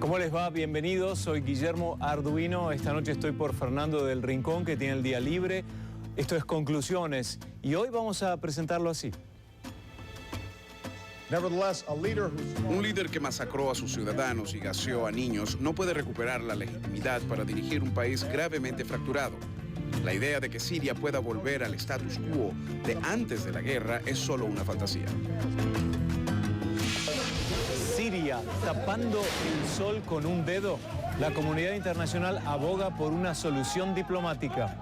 ¿Cómo les va? Bienvenidos, soy Guillermo Arduino. Esta noche estoy por Fernando del Rincón, que tiene el día libre. Esto es Conclusiones y hoy vamos a presentarlo así. Un líder que masacró a sus ciudadanos y gaseó a niños no puede recuperar la legitimidad para dirigir un país gravemente fracturado. La idea de que Siria pueda volver al status quo de antes de la guerra es solo una fantasía. Siria, tapando el sol con un dedo. La comunidad internacional aboga por una solución diplomática.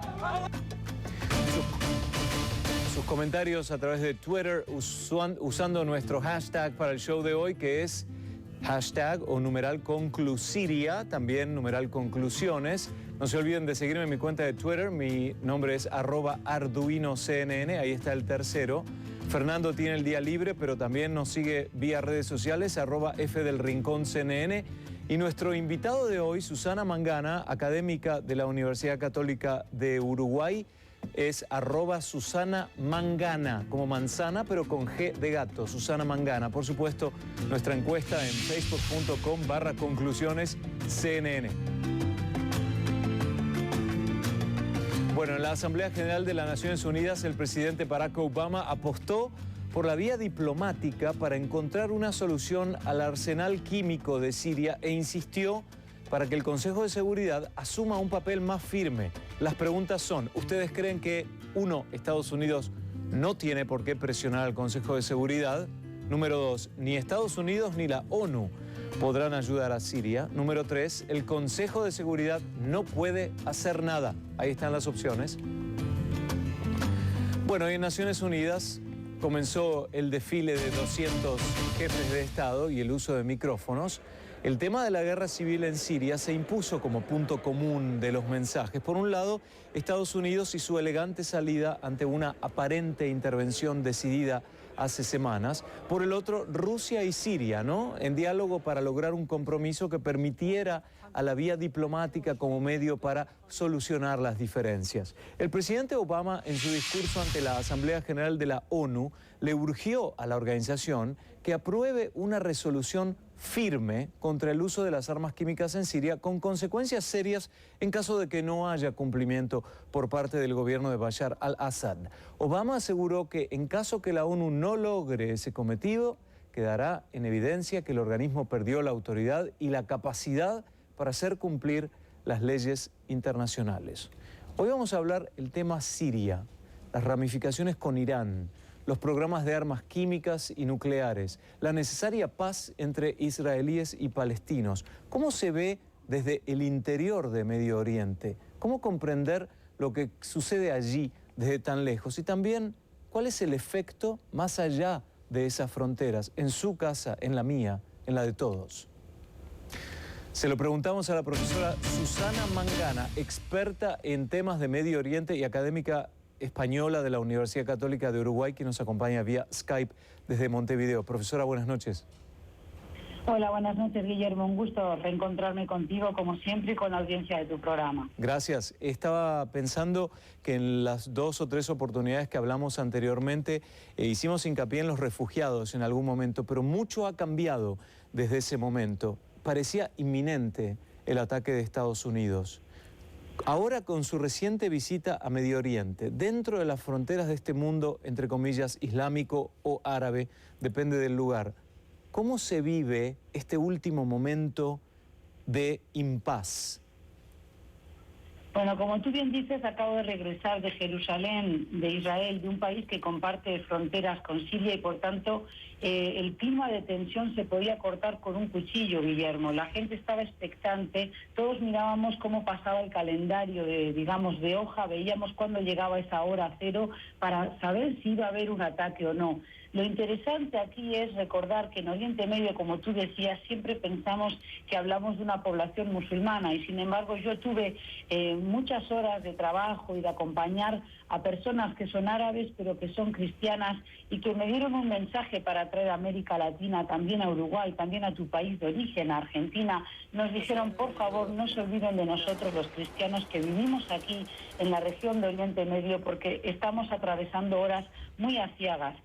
Sus comentarios a través de Twitter usando nuestro hashtag para el show de hoy, que es hashtag o numeral Conclusiria, también numeral Conclusiones. No se olviden de seguirme en mi cuenta de Twitter, mi nombre es @ArduinoCNN, ahí está el tercero. Fernando tiene el día libre, pero también nos sigue vía redes sociales, @FDelRinconCNN. Y nuestro invitado de hoy, Susana Mangana, académica de la Universidad Católica de Uruguay, es @Susana Mangana, como manzana, pero con G de gato, Susana Mangana. Por supuesto, nuestra encuesta en facebook.com/conclusionesCNN. Bueno, en la Asamblea General de las Naciones Unidas, el presidente Barack Obama apostó por la vía diplomática para encontrar una solución al arsenal químico de Siria e insistió para que el Consejo de Seguridad asuma un papel más firme. Las preguntas son, ¿ustedes creen que, uno, Estados Unidos no tiene por qué presionar al Consejo de Seguridad? Número 2, ni Estados Unidos ni la ONU podrán ayudar a Siria. Número 3, el Consejo de Seguridad no puede hacer nada. Ahí están las opciones. Bueno, y en Naciones Unidas comenzó el desfile de 200 jefes de Estado y el uso de micrófonos. El tema de la guerra civil en Siria se impuso como punto común de los mensajes. Por un lado, Estados Unidos y su elegante salida ante una aparente intervención decidida hace semanas. Por el otro, Rusia y Siria, ¿no? En diálogo para lograr un compromiso que permitiera a la vía diplomática como medio para solucionar las diferencias. El presidente Obama, en su discurso ante la Asamblea General de la ONU, le urgió a la organización que apruebe una resolución firme contra el uso de las armas químicas en Siria, con consecuencias serias en caso de que no haya cumplimiento por parte del gobierno de Bashar al-Assad. Obama aseguró que en caso que la ONU no logre ese cometido, quedará en evidencia que el organismo perdió la autoridad y la capacidad para hacer cumplir las leyes internacionales. Hoy vamos a hablar el tema Siria, las ramificaciones con Irán, los programas de armas químicas y nucleares, la necesaria paz entre israelíes y palestinos. ¿Cómo se ve desde el interior de Medio Oriente? ¿Cómo comprender lo que sucede allí desde tan lejos? Y también, ¿cuál es el efecto más allá de esas fronteras, en su casa, en la mía, en la de todos? Se lo preguntamos a la profesora Susana Mangana, experta en temas de Medio Oriente y académica española de la Universidad Católica de Uruguay, que nos acompaña vía Skype desde Montevideo. Profesora, buenas noches. Hola, buenas noches, Guillermo. Un gusto reencontrarme contigo, como siempre, y con la audiencia de tu programa. Gracias. Estaba pensando que en las 2 o 3 oportunidades que hablamos anteriormente hicimos hincapié en los refugiados en algún momento, pero mucho ha cambiado desde ese momento. Parecía inminente el ataque de Estados Unidos. Ahora, con su reciente visita a Medio Oriente, dentro de las fronteras de este mundo, entre comillas, islámico o árabe, depende del lugar, ¿cómo se vive este último momento de impas? Bueno, como tú bien dices, acabo de regresar de Jerusalén, de Israel, de un país que comparte fronteras con Siria y, por tanto, el clima de tensión se podía cortar con un cuchillo, Guillermo. La gente estaba expectante, todos mirábamos cómo pasaba el calendario de hoja, veíamos cuándo llegaba esa hora cero para saber si iba a haber un ataque o no. Lo interesante aquí es recordar que en Oriente Medio, como tú decías, siempre pensamos que hablamos de una población musulmana y, sin embargo, yo tuve muchas horas de trabajo y de acompañar a personas que son árabes pero que son cristianas y que me dieron un mensaje para traer a América Latina, también a Uruguay, también a tu país de origen, a Argentina. Nos dijeron, por favor, no se olviden de nosotros los cristianos que vivimos aquí en la región de Oriente Medio, porque estamos atravesando horas muy aciagas.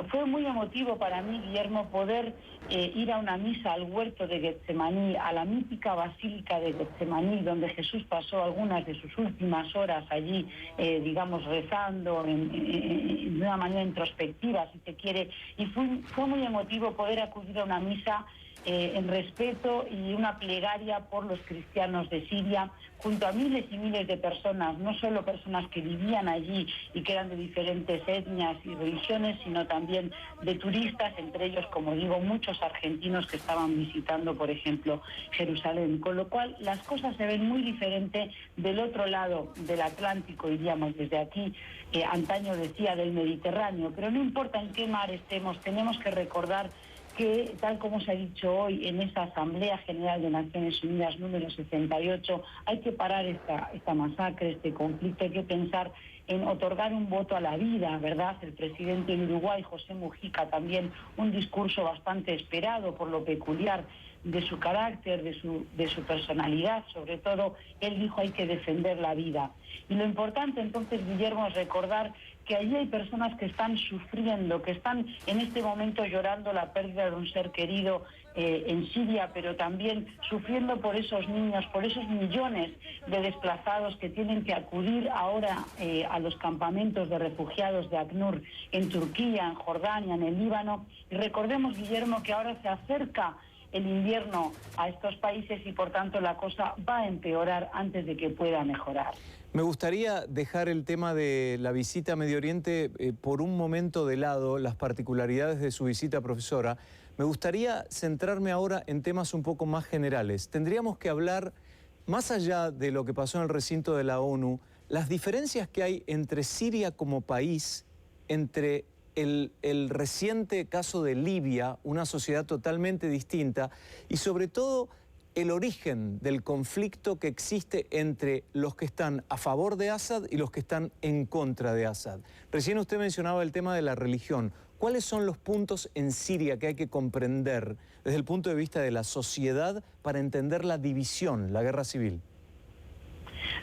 Fue muy emotivo para mí, Guillermo, poder ir a una misa al huerto de Getsemaní, a la mítica basílica de Getsemaní, donde Jesús pasó algunas de sus últimas horas allí, digamos, rezando de una manera introspectiva, si se quiere. Y fue muy emotivo poder acudir a una misa en respeto y una plegaria por los cristianos de Siria, junto a miles y miles de personas, no solo personas que vivían allí y que eran de diferentes etnias y religiones, sino también de turistas, entre ellos, como digo, muchos argentinos que estaban visitando, por ejemplo, Jerusalén. Con lo cual, las cosas se ven muy diferente del otro lado del Atlántico, diríamos, desde aquí, antaño decía del Mediterráneo, pero no importa en qué mar estemos, tenemos que recordar que, tal como se ha dicho hoy en esta Asamblea General de Naciones Unidas número 68, hay que parar esta masacre, este conflicto, hay que pensar en otorgar un voto a la vida, ¿verdad? El presidente de Uruguay, José Mujica, también un discurso bastante esperado por lo peculiar de su carácter, de su personalidad, sobre todo, él dijo hay que defender la vida. Y lo importante entonces, Guillermo, es recordar que allí hay personas que están sufriendo, que están en este momento llorando la pérdida de un ser querido en Siria, pero también sufriendo por esos niños, por esos millones de desplazados que tienen que acudir ahora a los campamentos de refugiados de ACNUR en Turquía, en Jordania, en el Líbano. Y recordemos, Guillermo, que ahora se acerca el invierno a estos países y por tanto la cosa va a empeorar antes de que pueda mejorar. Me gustaría dejar el tema de la visita a Medio Oriente por un momento de lado, las particularidades de su visita, profesora. Me gustaría centrarme ahora en temas un poco más generales. Tendríamos que hablar, más allá de lo que pasó en el recinto de la ONU, las diferencias que hay entre Siria como país, entre el reciente caso de Libia, una sociedad totalmente distinta, y sobre todo el origen del conflicto que existe entre los que están a favor de Assad y los que están en contra de Assad. Recién usted mencionaba el tema de la religión. ¿Cuáles son los puntos en Siria que hay que comprender desde el punto de vista de la sociedad para entender la división, la guerra civil?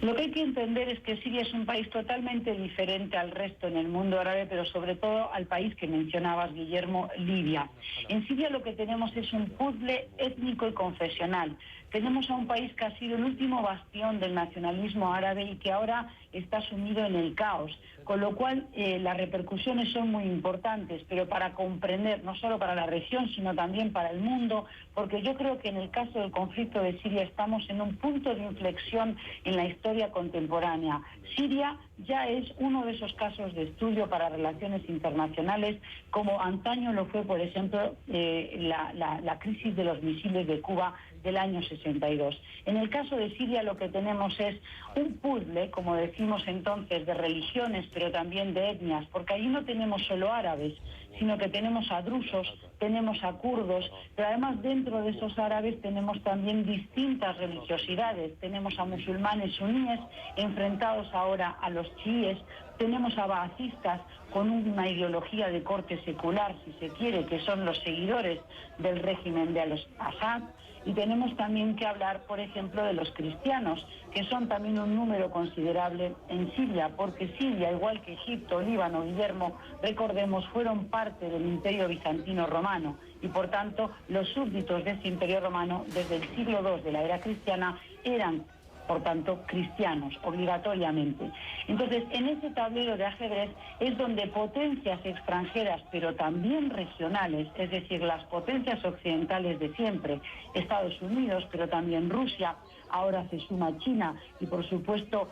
Lo que hay que entender es que Siria es un país totalmente diferente al resto en el mundo árabe, pero sobre todo al país que mencionabas, Guillermo, Libia. En Siria lo que tenemos es un puzzle étnico y confesional. Tenemos a un país que ha sido el último bastión del nacionalismo árabe y que ahora está sumido en el caos, con lo cual las repercusiones son muy importantes, pero para comprender, no solo para la región, sino también para el mundo, porque yo creo que en el caso del conflicto de Siria estamos en un punto de inflexión en la historia contemporánea. Siria ya es uno de esos casos de estudio para relaciones internacionales, como antaño lo fue, por ejemplo, la crisis de los misiles de Cuba del año 62. En el caso de Siria lo que tenemos es un puzzle, como decimos entonces, de religiones, pero también de etnias, porque allí no tenemos solo árabes, sino que tenemos a drusos, tenemos a kurdos, pero además dentro de esos árabes tenemos también distintas religiosidades. Tenemos a musulmanes suníes enfrentados ahora a los chiíes, tenemos a baatistas con una ideología de corte secular, si se quiere, que son los seguidores del régimen de Assad. Y tenemos también que hablar, por ejemplo, de los cristianos, que son también un número considerable en Siria, porque Siria, igual que Egipto, Líbano, Guillermo, recordemos, fueron parte del Imperio Bizantino Romano y, por tanto, los súbditos de ese Imperio Romano, desde el siglo II de la era cristiana, eran, por tanto, cristianos, obligatoriamente. Entonces, en ese tablero de ajedrez es donde potencias extranjeras, pero también regionales, es decir, las potencias occidentales de siempre, Estados Unidos, pero también Rusia, ahora se suma China y, por supuesto,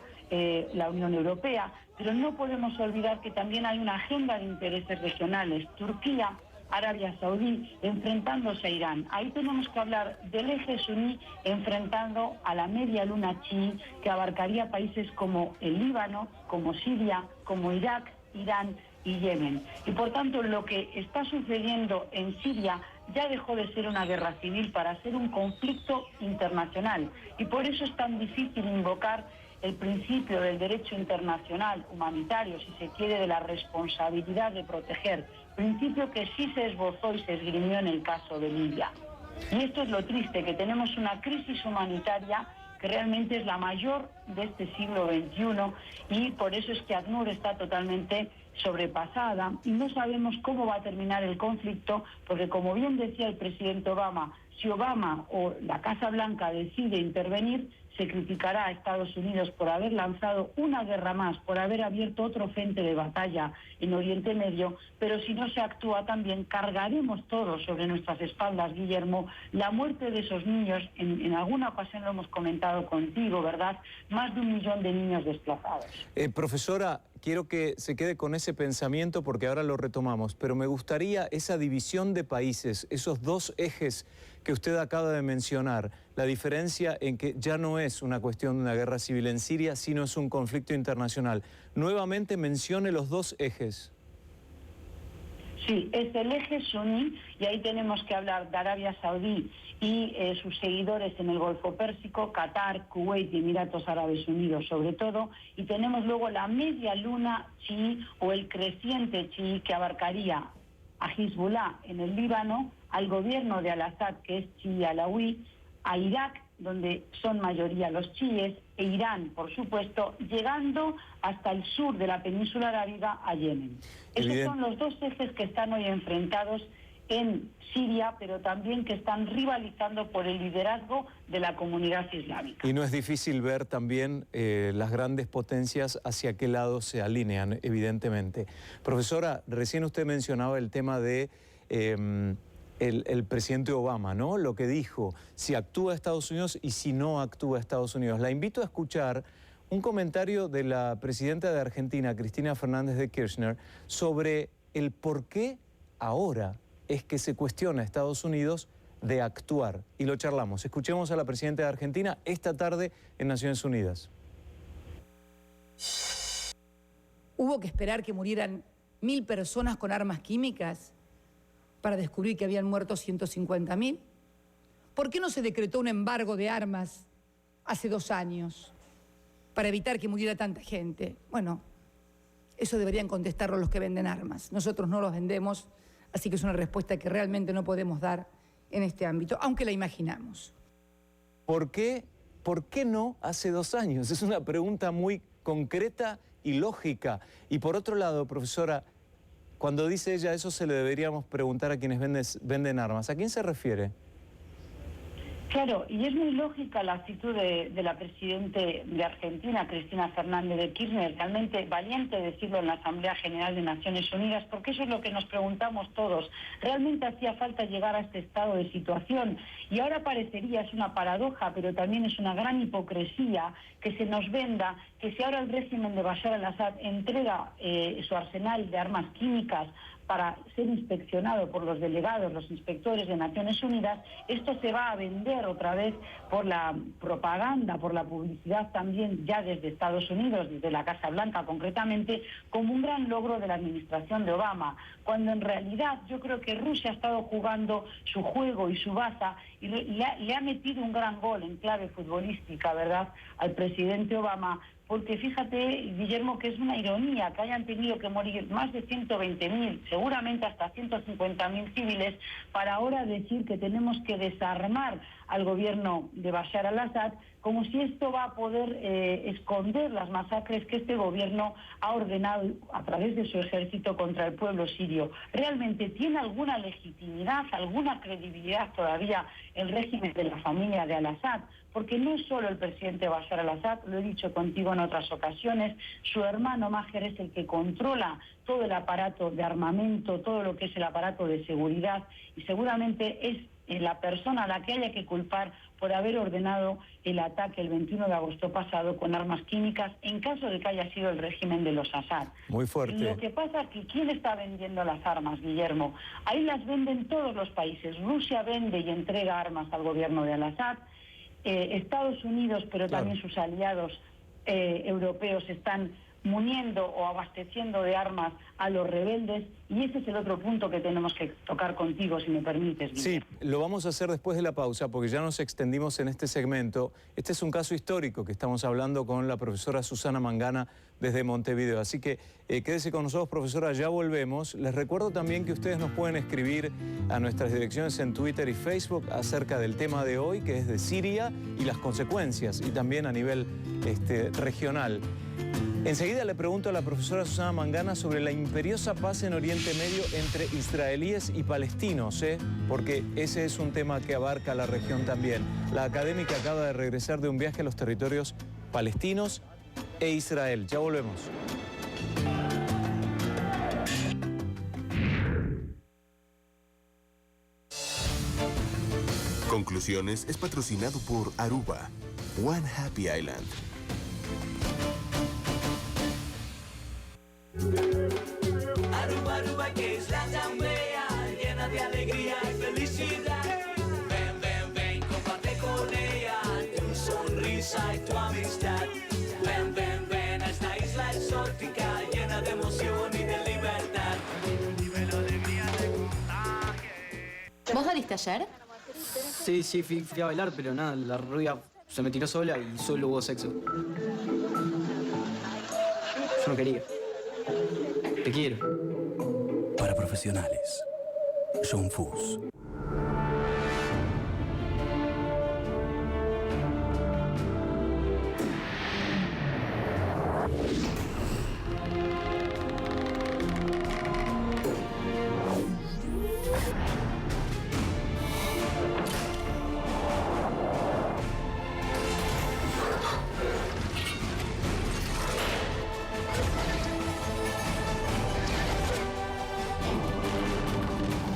la Unión Europea, pero no podemos olvidar que también hay una agenda de intereses regionales. Turquía, Arabia Saudí enfrentándose a Irán. Ahí tenemos que hablar del eje suní enfrentando a la media luna chií, que abarcaría países como el Líbano, como Siria, como Irak, Irán y Yemen. Y por tanto lo que está sucediendo en Siria ya dejó de ser una guerra civil para ser un conflicto internacional. Y por eso es tan difícil invocar el principio del derecho internacional humanitario, si se quiere, de la responsabilidad de proteger, principio que sí se esbozó y se esgrimió en el caso de Libia. Y esto es lo triste, que tenemos una crisis humanitaria que realmente es la mayor de este siglo XXI y por eso es que ACNUR está totalmente sobrepasada y no sabemos cómo va a terminar el conflicto, porque como bien decía el presidente Obama, si Obama o la Casa Blanca decide intervenir, se criticará a Estados Unidos por haber lanzado una guerra más, por haber abierto otro frente de batalla en Oriente Medio, pero si no se actúa también cargaremos todos sobre nuestras espaldas, Guillermo, la muerte de esos niños. En alguna ocasión lo hemos comentado contigo, ¿verdad? Más de 1 millón de niños desplazados. Profesora, quiero que se quede con ese pensamiento porque ahora lo retomamos, pero me gustaría esa división de países, esos dos ejes que usted acaba de mencionar, la diferencia en que ya no es una cuestión de una guerra civil en Siria, sino es un conflicto internacional. Nuevamente mencione los dos ejes. Sí, es el eje suní y ahí tenemos que hablar de Arabia Saudí y sus seguidores en el Golfo Pérsico, Qatar, Kuwait y Emiratos Árabes Unidos sobre todo, y tenemos luego la media luna chií o el creciente chií que abarcaría a Hezbollah en el Líbano, al gobierno de Al-Assad que es chií alawí, a Irak donde son mayoría los chiíes, e Irán, por supuesto, llegando hasta el sur de la península arábiga a Yemen. Esos son los dos ejes que están hoy enfrentados en Siria, pero también que están rivalizando por el liderazgo de la comunidad islámica. Y no es difícil ver también las grandes potencias hacia qué lado se alinean, evidentemente. Profesora, recién usted mencionaba el tema de el presidente Obama, ¿no? Lo que dijo, si actúa Estados Unidos y si no actúa Estados Unidos. La invito a escuchar un comentario de la presidenta de Argentina, Cristina Fernández de Kirchner, sobre el por qué ahora es que se cuestiona a Estados Unidos de actuar. Y lo charlamos. Escuchemos a la presidenta de Argentina esta tarde en Naciones Unidas. Hubo que esperar que murieran 1000 personas con armas químicas para descubrir que habían muerto 150.000. ¿Por qué no se decretó un embargo de armas hace 2 años para evitar que muriera tanta gente? Bueno, eso deberían contestarlo los que venden armas. Nosotros no los vendemos, así que es una respuesta que realmente no podemos dar en este ámbito, aunque la imaginamos. ¿Por qué no hace 2 años? Es una pregunta muy concreta y lógica. Y por otro lado, profesora, cuando dice ella eso se le deberíamos preguntar a quienes venden armas. ¿A quién se refiere? Claro, y es muy lógica la actitud de la presidenta de Argentina, Cristina Fernández de Kirchner, realmente valiente decirlo en la Asamblea General de Naciones Unidas, porque eso es lo que nos preguntamos todos. ¿Realmente hacía falta llegar a este estado de situación? Y ahora parecería, es una paradoja, pero también es una gran hipocresía que se nos venda que si ahora el régimen de Bashar al-Assad entrega su arsenal de armas químicas para ser inspeccionado por los delegados, los inspectores de Naciones Unidas, esto se va a vender otra vez por la propaganda, por la publicidad también ya desde Estados Unidos, desde la Casa Blanca concretamente, como un gran logro de la administración de Obama, cuando en realidad yo creo que Rusia ha estado jugando su juego y su baza y le ha metido un gran gol en clave futbolística, ¿verdad?, al presidente Obama. Porque fíjate, Guillermo, que es una ironía que hayan tenido que morir más de 120.000, seguramente hasta 150.000 civiles, para ahora decir que tenemos que desarmar al gobierno de Bashar al-Assad, como si esto va a poder esconder las masacres que este gobierno ha ordenado a través de su ejército contra el pueblo sirio. ¿Realmente tiene alguna legitimidad, alguna credibilidad todavía el régimen de la familia de al-Assad? Porque no es solo el presidente Bashar al-Assad, lo he dicho contigo en otras ocasiones, su hermano Maher es el que controla todo el aparato de armamento, todo lo que es el aparato de seguridad, y seguramente es la persona a la que haya que culpar por haber ordenado el ataque el 21 de agosto pasado con armas químicas, en caso de que haya sido el régimen de los Assad. Muy fuerte. Lo que pasa es que ¿quién está vendiendo las armas, Guillermo? Ahí las venden todos los países. Rusia vende y entrega armas al gobierno de al-Assad. Estados Unidos, pero también sus aliados europeos están muniendo o abasteciendo de armas a los rebeldes, y ese es el otro punto que tenemos que tocar contigo, si me permites, Guillermo. Sí, lo vamos a hacer después de la pausa, porque ya nos extendimos en este segmento. Este es un caso histórico que estamos hablando con la profesora Susana Mangana desde Montevideo. Así que quédese con nosotros, profesora, ya volvemos. Les recuerdo también que ustedes nos pueden escribir a nuestras direcciones en Twitter y Facebook acerca del tema de hoy, que es de Siria y las consecuencias, y también a nivel regional. Enseguida le pregunto a la profesora Susana Mangana sobre la imperiosa paz en Oriente Medio entre israelíes y palestinos, porque ese es un tema que abarca la región también. La académica acaba de regresar de un viaje a los territorios palestinos e Israel. Ya volvemos. Conclusiones es patrocinado por Aruba, One Happy Island. Aruba, Aruba, que es la asamblea llena de alegría y felicidad. Ven, ven, ven, comparte con ella tu sonrisa y tu amistad. Ven, ven, ven a esta isla exótica llena de emoción y de libertad. Vive la alegría de contagie. ¿Vos saliste ayer? Sí, fui a bailar, pero nada, la rubia se me tiró sola y solo hubo sexo. Yo no quería. Te quiero. Para profesionales, John Fuss.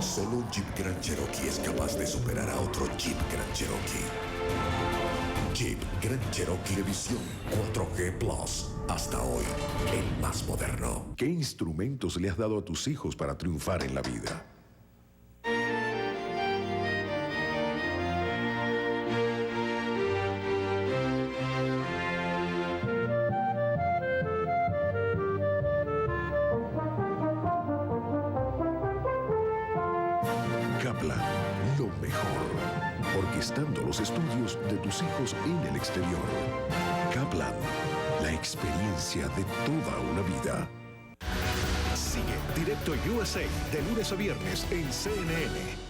Solo un Jeep Grand Cherokee es capaz de superar a otro Jeep Grand Cherokee. Jeep Grand Cherokee Edición 4G Plus. Hasta hoy, el más moderno. ¿Qué instrumentos le has dado a tus hijos para triunfar en la vida? Kaplan, lo mejor. Orquestando los estudios de tus hijos en el exterior. Kaplan, la experiencia de toda una vida. Sigue Directo USA de lunes a viernes en CNN.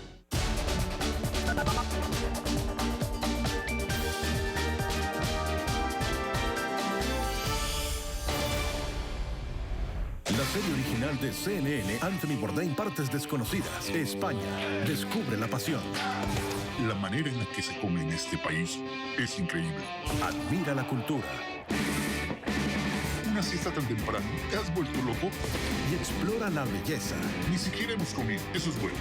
La serie original de CNN, Anthony Bourdain, Partes Desconocidas, España. Descubre la pasión. La manera en la que se come en este país es increíble. Admira la cultura. Una siesta tan temprano, ¿te has vuelto loco? Y explora la belleza. Ni siquiera hemos comido, eso es bueno.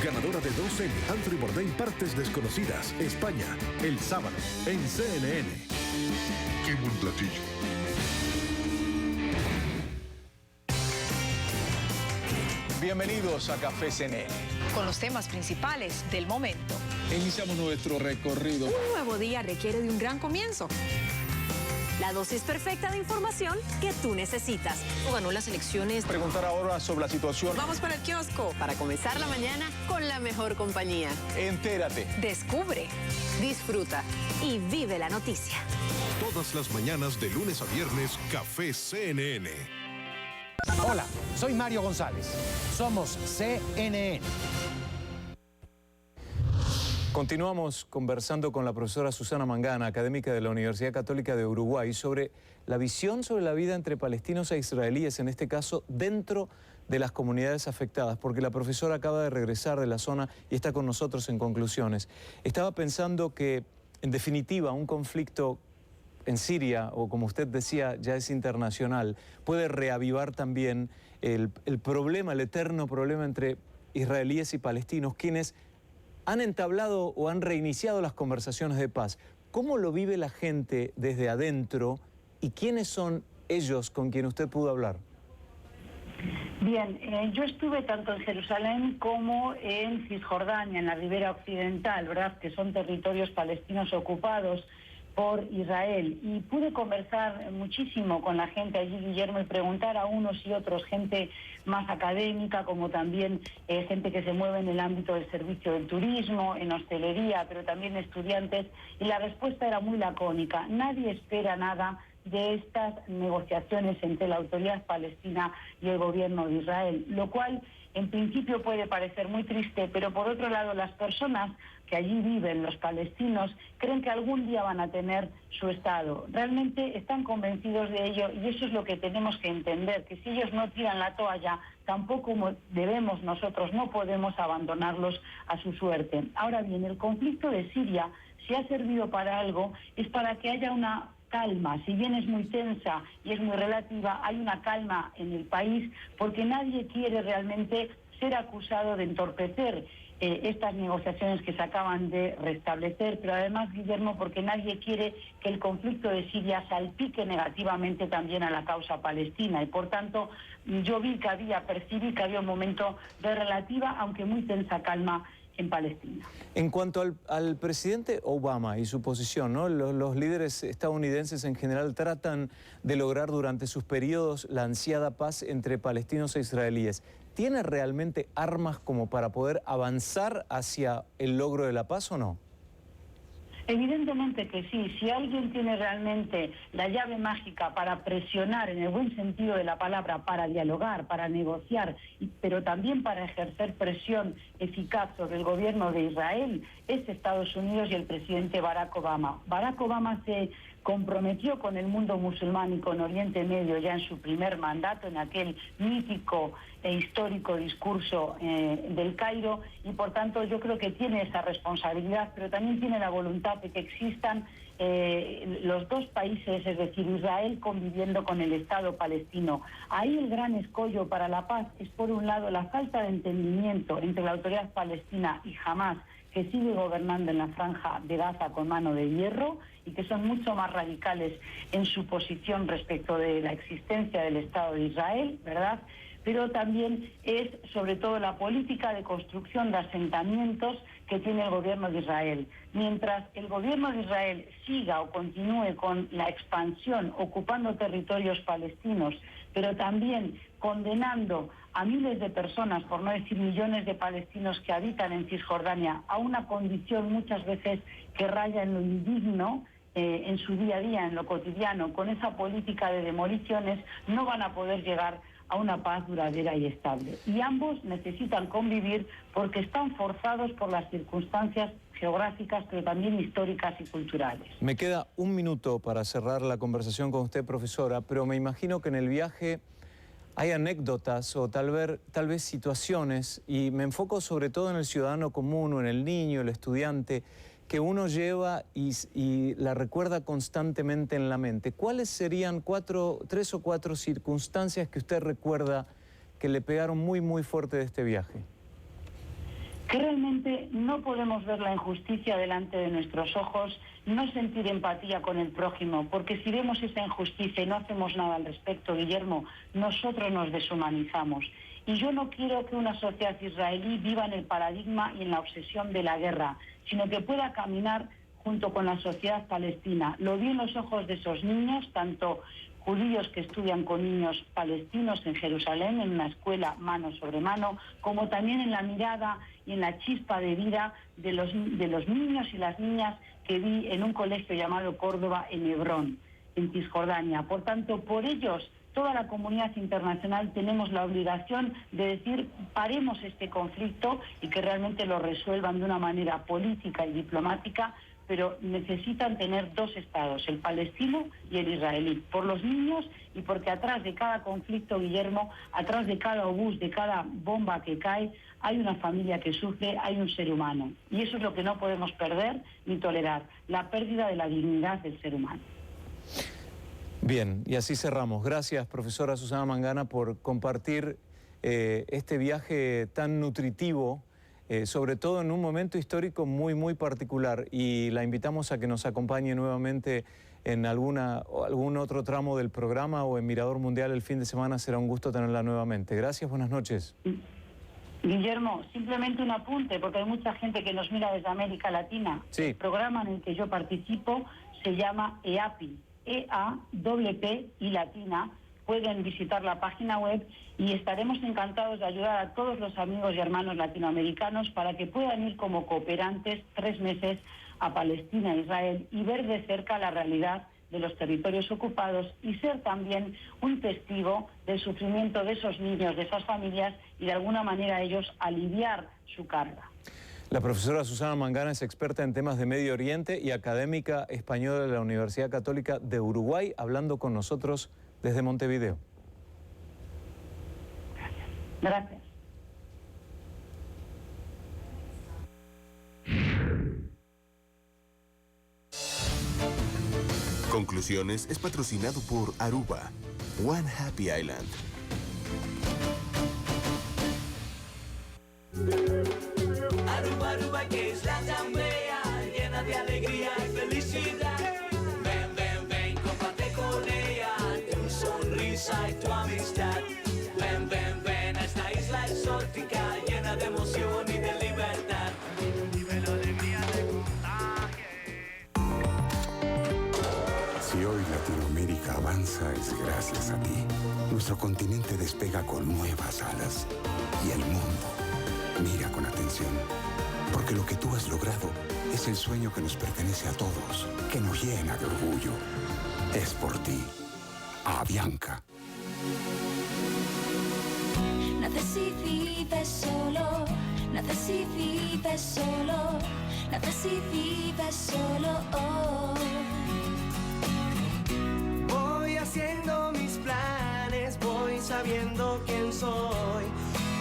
Ganadora de 2 Emmy, Anthony Bourdain, Partes Desconocidas, España. El sábado, en CNN. Qué buen platillo. Bienvenidos a Café CNN. Con los temas principales del momento. Iniciamos nuestro recorrido. Un nuevo día requiere de un gran comienzo. La dosis perfecta de información que tú necesitas. Ganó las elecciones. Preguntar ahora sobre la situación. Vamos para el kiosco. Para comenzar la mañana con la mejor compañía. Entérate. Descubre, disfruta y vive la noticia. Todas las mañanas de lunes a viernes, Café CNN. Hola, soy Mario González. Somos CNN. Continuamos conversando con la profesora Susana Mangana, académica de la Universidad Católica de Uruguay, sobre la visión sobre la vida entre palestinos e israelíes, en este caso dentro de las comunidades afectadas, porque la profesora acaba de regresar de la zona y está con nosotros en conclusiones. Estaba pensando que, en definitiva, un conflicto en Siria, o como usted decía, ya es internacional, puede reavivar también el problema, el eterno problema entre israelíes y palestinos, quienes han entablado o han reiniciado las conversaciones de paz. ¿Cómo lo vive la gente desde adentro y quiénes son ellos con quien usted pudo hablar? Bien, yo estuve tanto en Jerusalén como en Cisjordania, en la ribera occidental, ¿verdad?, que son territorios palestinos ocupados por Israel, y pude conversar muchísimo con la gente allí, Guillermo, y preguntar a unos y otros, gente más académica, como también gente que se mueve en el ámbito del servicio del turismo, en hostelería, pero también estudiantes, y la respuesta era muy lacónica. Nadie espera nada de estas negociaciones entre la autoridad palestina y el gobierno de Israel, lo cual en principio puede parecer muy triste, pero por otro lado las personas que allí viven, los palestinos, creen que algún día van a tener su Estado. Realmente están convencidos de ello y eso es lo que tenemos que entender, que si ellos no tiran la toalla, tampoco debemos nosotros, no podemos abandonarlos a su suerte. Ahora bien, el conflicto de Siria, si ha servido para algo, es para que haya una calma. Si bien es muy tensa y es muy relativa, hay una calma en el país porque nadie quiere realmente ser acusado de entorpecer estas negociaciones que se acaban de restablecer, pero además, Guillermo, porque nadie quiere que el conflicto de Siria salpique negativamente también a la causa palestina y por tanto yo percibí que había un momento de relativa, aunque muy tensa calma en Palestina. En cuanto al presidente Obama y su posición, ¿no? Los líderes estadounidenses en general tratan de lograr durante sus periodos la ansiada paz entre palestinos e israelíes. ¿Tiene realmente armas como para poder avanzar hacia el logro de la paz o no? Evidentemente que sí. Si alguien tiene realmente la llave mágica para presionar, en el buen sentido de la palabra, para dialogar, para negociar, pero también para ejercer presión eficaz sobre el gobierno de Israel, es Estados Unidos y el presidente Barack Obama. Barack Obama se comprometió con el mundo musulmán y con Oriente Medio ya en su primer mandato, en aquel mítico e histórico discurso del Cairo, y por tanto yo creo que tiene esa responsabilidad, pero también tiene la voluntad de que existan los dos países, es decir, Israel conviviendo con el Estado palestino. Ahí el gran escollo para la paz es, por un lado, la falta de entendimiento entre la autoridad palestina y Hamás, que sigue gobernando en la franja de Gaza con mano de hierro y que son mucho más radicales en su posición respecto de la existencia del Estado de Israel, ¿verdad? Pero también es sobre todo la política de construcción de asentamientos que tiene el gobierno de Israel. Mientras el gobierno de Israel siga o continúe con la expansión, ocupando territorios palestinos, pero también condenando a miles de personas, por no decir millones de palestinos que habitan en Cisjordania, a una condición muchas veces que raya en lo indigno, en su día a día, en lo cotidiano, con esa política de demoliciones, no van a poder llegar a una paz duradera y estable. Y ambos necesitan convivir porque están forzados por las circunstancias geográficas, pero también históricas y culturales. Me queda un minuto para cerrar la conversación con usted, profesora, pero me imagino que en el viaje hay anécdotas o tal vez situaciones, y me enfoco sobre todo en el ciudadano común o en el niño, el estudiante, que uno lleva y la recuerda constantemente en la mente. ¿Cuáles serían 3 o 4 circunstancias que usted recuerda que le pegaron muy, muy fuerte de este viaje? Que realmente no podemos ver la injusticia delante de nuestros ojos, no sentir empatía con el prójimo, porque si vemos esa injusticia y no hacemos nada al respecto, Guillermo, nosotros nos deshumanizamos. Y yo no quiero que una sociedad israelí viva en el paradigma y en la obsesión de la guerra, sino que pueda caminar junto con la sociedad palestina. Lo vi en los ojos de esos niños, tanto judíos que estudian con niños palestinos en Jerusalén, en una escuela mano sobre mano, como también en la mirada y en la chispa de vida de los niños y las niñas que vi en un colegio llamado Córdoba en Hebrón, en Cisjordania. Por tanto, por ellos, toda la comunidad internacional tenemos la obligación de decir paremos este conflicto y que realmente lo resuelvan de una manera política y diplomática, pero necesitan tener dos estados, el palestino y el israelí, por los niños y porque atrás de cada conflicto, Guillermo, atrás de cada obús, de cada bomba que cae, hay una familia que sufre, hay un ser humano. Y eso es lo que no podemos perder ni tolerar, la pérdida de la dignidad del ser humano. Bien, y así cerramos. Gracias, profesora Susana Mangana, por compartir este viaje tan nutritivo, sobre todo en un momento histórico muy, muy particular. Y la invitamos a que nos acompañe nuevamente en algún otro tramo del programa o en Mirador Mundial el fin de semana. Será un gusto tenerla nuevamente. Gracias, buenas noches. Guillermo, simplemente un apunte, porque hay mucha gente que nos mira desde América Latina. Sí. El programa en el que yo participo se llama EAPI. EAPP y latina. Pueden visitar la página web y estaremos encantados de ayudar a todos los amigos y hermanos latinoamericanos para que puedan ir como cooperantes 3 meses a Palestina e Israel y ver de cerca la realidad de los territorios ocupados y ser también un testigo del sufrimiento de esos niños, de esas familias y de alguna manera ellos aliviar su carga. La profesora Susana Mangana es experta en temas de Medio Oriente y académica española de la Universidad Católica de Uruguay, hablando con nosotros desde Montevideo. Gracias. Conclusiones es patrocinado por Aruba, One Happy Island. Aruba, Aruba, que es la asamblea llena de alegría y felicidad. Ven, ven, ven, comparte con ella tu sonrisa y tu amistad. Ven, ven, ven a esta isla exótica llena de emoción y de libertad. Vive la alegría de contagie. Si hoy Latinoamérica avanza es gracias a ti. Nuestro continente despega con nuevas alas y el mundo mira con atención, porque lo que tú has logrado es el sueño que nos pertenece a todos, que nos llena de orgullo. Es por ti, Avianca. Naces y vives solo, naces y vives solo, naces y vives solo. Voy haciendo mis planes, voy sabiendo quién soy.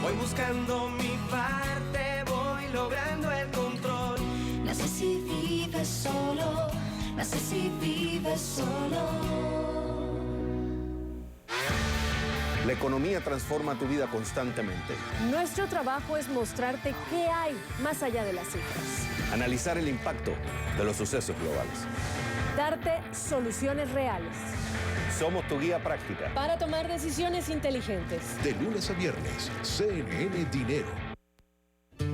Voy buscando mi parte, voy logrando el control. Naces y vives solo, naces y vives solo. La economía transforma tu vida constantemente. Nuestro trabajo es mostrarte qué hay más allá de las cifras. Analizar el impacto de los sucesos globales. Darte soluciones reales. Somos tu guía práctica. Para tomar decisiones inteligentes. De lunes a viernes, CNN Dinero.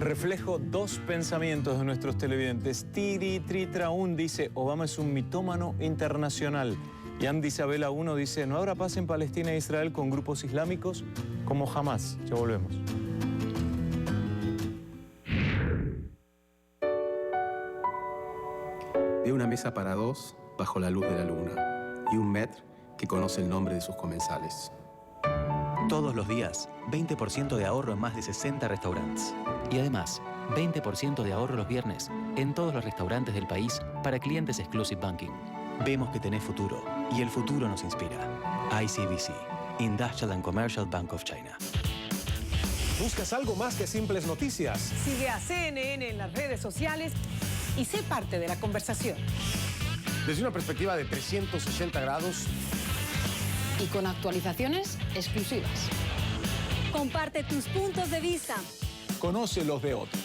Reflejo dos pensamientos de nuestros televidentes. Tiri Tritraún dice, Obama es un mitómano internacional. Y Andy Isabela 1 dice, ¿no habrá paz en Palestina e Israel con grupos islámicos? Como jamás. Ya volvemos. De una mesa para dos, bajo la luz de la luna. Y un maître que conoce el nombre de sus comensales. Todos los días, 20% de ahorro en más de 60 restaurantes. Y además, 20% de ahorro los viernes en todos los restaurantes del país para clientes Exclusive Banking. Vemos que tenés futuro y el futuro nos inspira. ICBC, Industrial and Commercial Bank of China. ¿Buscas algo más que simples noticias? Sigue a CNN en las redes sociales y sé parte de la conversación. Desde una perspectiva de 360 grados. Y con actualizaciones exclusivas. Comparte tus puntos de vista. Conoce los de otros.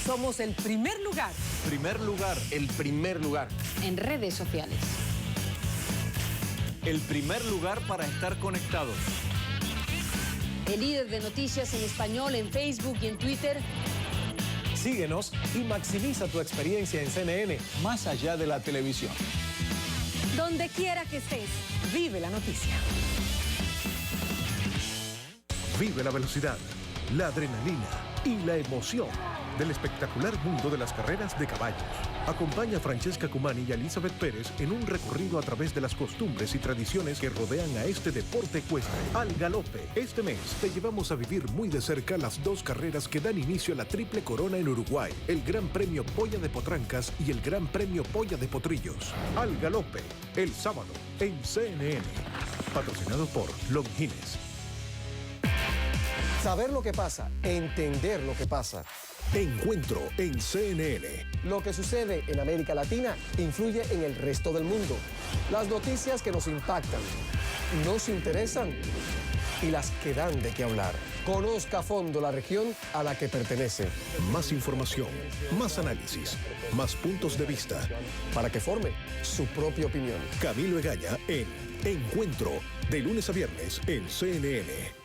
Somos el primer lugar. Primer lugar. El primer lugar. En redes sociales. El primer lugar para estar conectados. El líder de noticias en español en Facebook y en Twitter. Síguenos y maximiza tu experiencia en CNN. Más allá de la televisión. Donde quiera que estés, vive la noticia. Vive la velocidad, la adrenalina y la emoción del espectacular mundo de las carreras de caballos. Acompaña a Francesca Cumani y a Elizabeth Pérez en un recorrido a través de las costumbres y tradiciones que rodean a este deporte ecuestre. Al galope. Este mes te llevamos a vivir muy de cerca las dos carreras que dan inicio a la Triple Corona en Uruguay. El Gran Premio Polla de Potrancas y el Gran Premio Polla de Potrillos. Al galope. El sábado en CNN. Patrocinado por Longines. Saber lo que pasa, entender lo que pasa. Encuentro en CNN. Lo que sucede en América Latina influye en el resto del mundo. Las noticias que nos impactan, nos interesan y las que dan de qué hablar. Conozca a fondo la región a la que pertenece. Más información, más análisis, más puntos de vista. Para que forme su propia opinión. Camilo Egaña en Encuentro, de lunes a viernes en CNN.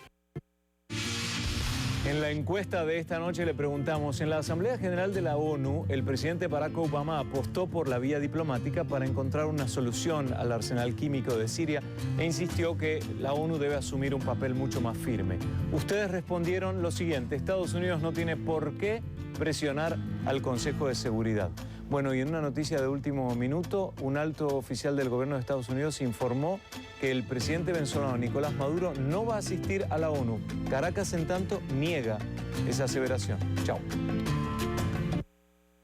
En la encuesta de esta noche le preguntamos, en la Asamblea General de la ONU, el presidente Barack Obama apostó por la vía diplomática para encontrar una solución al arsenal químico de Siria e insistió que la ONU debe asumir un papel mucho más firme. Ustedes respondieron lo siguiente, Estados Unidos no tiene por qué presionar al Consejo de Seguridad. Bueno, y en una noticia de último minuto, un alto oficial del gobierno de Estados Unidos informó que el presidente venezolano Nicolás Maduro no va a asistir a la ONU. Caracas, en tanto, niega esa aseveración. Chao.